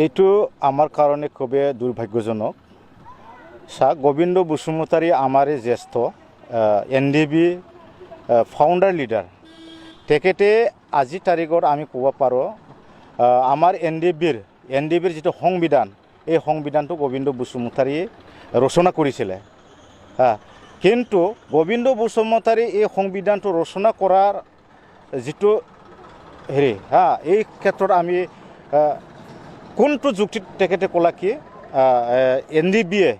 এইটো আমার কারণে খুবই দুর্ভাগ্যজনক। গোবিন্দ বসুমতারি আমারে জ্যেষ্ঠ এনডিবি ফাউন্ডার লিডার তেখেতে আজি তারিখত আমি কব পারো আমার এনডিবির যেটো সংবিধান এই সংবিধানটো গোবিন্দ বসুমতারি রচনা করেছিল। কিন্তু গোবিন্দ বসুমতারি এই সংবিধানটো রচনা করার যেটো এই ক্ষেত্ৰত আমি কোনটো যুক্তিত তেখেতে ক'লা কি এনডিবিয়ে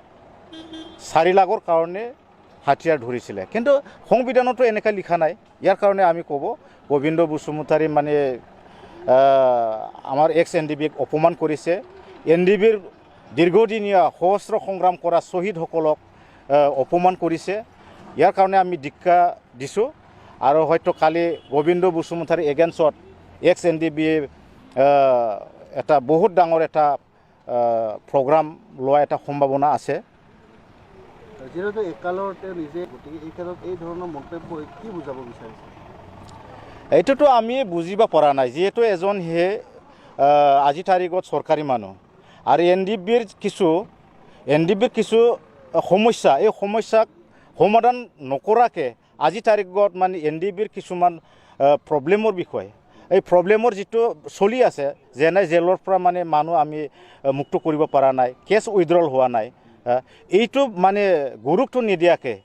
4 লাখৰ কাৰণে হাতিয়াৰ ধৰিছিলে, কিন্তু সংবিধানতো এনেকৈ লিখা নাই। ইয়াৰ কাৰণে আমি ক'ব গোবিন্দ বসুমতাৰী মানে আমাৰ এক্স এনডিবিক অপমান কৰিছে। এনডিবিৰ দীৰ্ঘদিনীয়া সহস্ৰ সংগ্ৰাম কৰা শ্বহীদসকলক অপমান কৰিছে। ইয়াৰ কাৰণে আমি ধিক্কাৰ দিছোঁ আৰু হয়তো কালি গোবিন্দ বসুমতাৰী এগেইনষ্টত এক্স এনডিবিয়ে এটা বহুত ডাঙৰ এটা প্ৰগ্ৰাম লোৱা এটা সম্ভাৱনা আছে। যেহেতু একালতে নিজে গতিকে এই ক্ষেত্ৰত এই ধৰণৰ মন্তব্য কি বুজাব বিচাৰিছে? এইটোতো আমি বুজিব পৰা নাই, যিহেতু এজন হে আজি তাৰিখত চৰকাৰী মানুহ আৰু এনডিবিৰ কিছু সমস্যা এই সমস্যাক সমাধান নকৰাকৈ আজি তাৰিখত মানে এনডিবিৰ কিছুমান প্ৰব্লেমৰ বিষয়ে এই প্ৰব্লেমৰ যেটো চলি আছে, যেনে জেলৰ পৰা মানে মানুহ আমি মুক্ত কৰিব পৰা নাই, কেছ উইথড্ৰল হোৱা নাই, এইটো মানে গুৰুত্ব নিদিয়াকৈ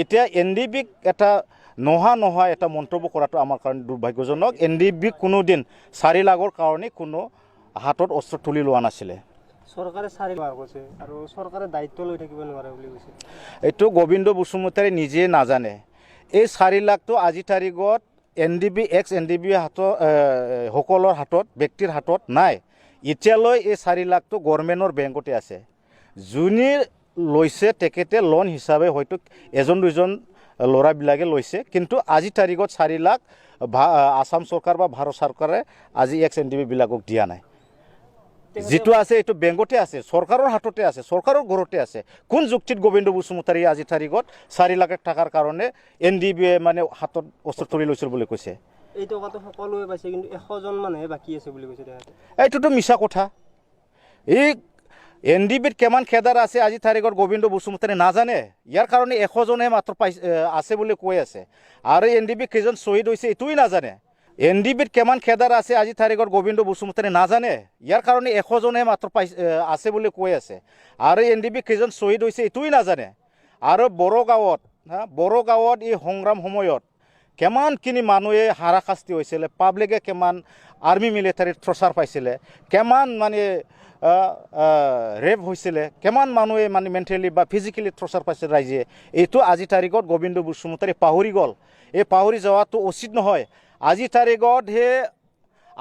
এতিয়া এনডিবিক এটা নোহোৱা এটা মন্তব্য কৰাটো আমাৰ কাৰণে দুৰ্ভাগ্যজনক। এনডিবিক কোনোদিন 4 লাখৰ কাৰণে কোনো হাতত অস্ত্ৰ তুলি লোৱা নাছিলে। চৰকাৰে 4 লাখ কৈছে আৰু চৰকাৰে দায়িত্ব লৈ থাকিব নোৱাৰে বুলি কৈছে। এইটো গোবিন্দ বসুমতাৰী নিজে নাজানে। এই 4 লাখটো আজি তাৰিখত এনডিবি এক্স এনডিবি সকলৰ হাতত ব্যক্তিৰ হাতত নাই। এতিয়ালৈ এই 4 লাখটো গভৰ্ণমেণ্টৰ বেংকতে আছে। যোনে লৈছে তেখেতে লোন হিচাপে হয়তো এজন দুজন ল'ৰাবিলাকে লৈছে, কিন্তু আজি তাৰিখত 4 লাখ আসাম চৰকাৰ বা ভাৰত চৰকাৰে আজি এক্স এনডিবিবিলাকক দিয়া নাই। যেটো আছে এইটো বেংকতে আছে, চৰকাৰৰ হাততে আছে, চৰকাৰৰ ঘৰতে আছে। কোন যুক্তিত গোবিন্দ বসুমতাৰী আজি তাৰিখত 4 লাখ টকাৰ কাৰণে এনডিবিয়ে মানে হাতত অস্ত্ৰ তুলি লৈছিল বুলি কৈছে? এই টকাটো সকলোৱে পাইছে, কিন্তু 100জন মানুহে বাকী আছে বুলি কৈছে তেখেতে। এইটোতো মিছা কথা। এই এনডিবিত কিমান খেদাৰ আছে আজি তাৰিখত গোবিন্দ বসুমতাৰী নাজানে। ইয়াৰ কাৰণে 100জনহে মাত্ৰ আছে বুলি কৈ আছে আৰু এনডিবি কেইজন শ্বহীদ হৈছে এইটোই নাজানে। এনডিবিত কিমান খেদাৰ আছে আজি তাৰিখত গোবিন্দ বসুমতাৰী নাজানে। ইয়াৰ কাৰণে 100জনহে মাত্ৰ আছে বুলি কৈ আছে আৰু এনডিবি কেইজন শ্বহীদ হৈছে এইটোই নাজানে। আৰু বড়ো গাঁৱত এই সংগ্ৰাম সময়ত কিমানখিনি মানুহে হাৰাশাস্তি হৈছিলে, পাব্লিকে কিমান আৰ্মি মিলিটাৰীত টৰ্চাৰ পাইছিলে, কিমান মানে ৰেপ হৈছিলে, কিমান মানুহে মানে মেণ্টেলি বা ফিজিকেলি টৰ্চাৰ পাইছে ৰাইজে। এইটো আজি তাৰিখত গোবিন্দ বসুমতাৰী পাহৰি গ'ল। এই পাহৰি যোৱাটো উচিত নহয়। আজি তাৰিখত হে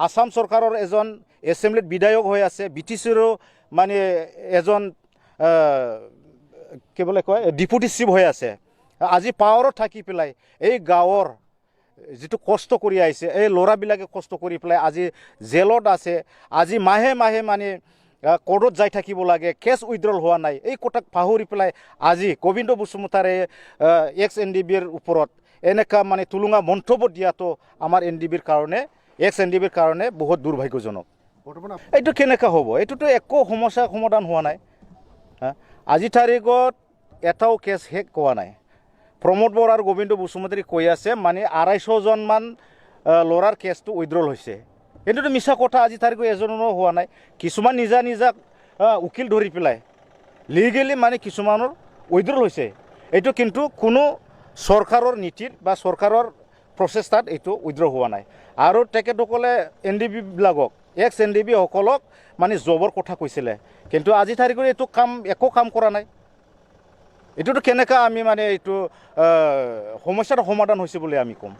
আসাম চৰকাৰৰ এজন এছেম্বলিত বিধায়ক হৈ আছে, BTCৰো মানে এজন কি বুলি কয় ডেপুটি চিফ হৈ আছে। আজি পাৱাৰত থাকি পেলাই এই গাঁৱৰ যেটো কষ্ট কৰি আহিছে, এই ল'ৰাবিলাকে কষ্ট কৰি পেলাই আজি জেলত আছে। আজি মাহে মাহে মানে কোৰ্টত যাই থাকিব লাগে, কেছ উইথড্ৰল হোৱা নাই। এই কথাক পাহৰি পেলাই আজি গোবিন্দ বসুমতাৰী এক্স এনডিবিৰ ওপৰত এনেকা মানে তুলুঙা মন্তব্য দিয়াটো আমাৰ এনডিবিৰ কাৰণে এক্স এনডিবিৰ কাৰণে বহুত দুৰ্ভাগ্যজনক। এইটো কেনেকৈ হ'ব? এইটোতো একো সমস্যা সমাধান হোৱা নাই। আজি তাৰিখত এটাও কেছ শেষ হোৱা নাই। প্ৰমোদ বৰা আৰু গোবিন্দ বসুমতাৰী কৈ আছে মানে 250জনমান ল'ৰাৰ কেছটো উইথড্ৰল হৈছে। এইটোতো মিছা কথা। আজি তাৰিখত এজনো হোৱা নাই। কিছুমান নিজা উকিল ধৰি পেলাই লিগেলি মানে কিছুমানৰ উইথড্ৰল হৈছে। এইটো কিন্তু কোনো চৰকাৰৰ নীতিত বা চৰকাৰৰ প্ৰচেষ্টাত এইটো উইথড্ৰ হোৱা নাই। আৰু তেখেতসকলে এনডিবিবিলাকক এক্স এনডিবি সকলক মানে জবৰ কথা কৈছিলে, কিন্তু আজি তাৰিখত এইটো একো কাম কৰা নাই। এইটোতো কেনেকৈ আমি মানে এইটো সমস্যাৰ সমাধান হৈছে বুলি আমি ক'ম?